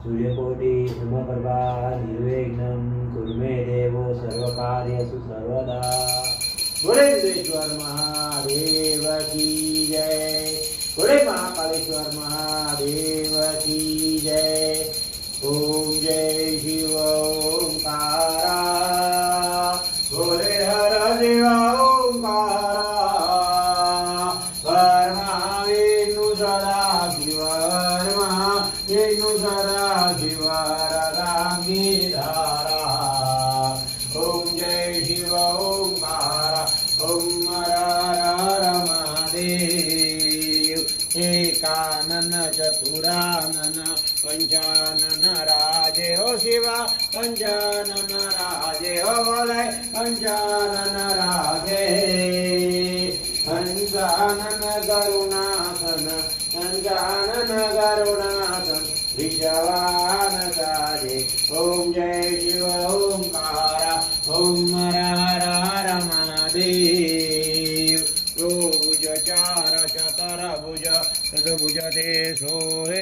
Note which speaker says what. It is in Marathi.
Speaker 1: सूर्यकोटि समप्रभा निर्विघ्नं कुरु मे देवो सर्वकार्येषु सर्वदा। बोले दुर्गेश्वर महादेव की जय। बोले महाकालेश्वर महादेव की जय। ओम जय शिव ओंकारा। बोले हर देव ओंकारा। वर्मा विष्णु सदा शिव वर्मा विष्णु सदा शिव रंगीधारा। ओम जय शिव ओंकारा। ओम हर महादेव। एकानन चतुरानन पंचानन राजे हो शिवा पंचानन राजे हो बोले पंचानन राजे। पंचानन करुणासन पंचानन करुणासन विश्वान साजे। ओम जय शिव ओंकारा। ओम हर हर महादेव। भुज चार चतर भुज भुज ते सोहे।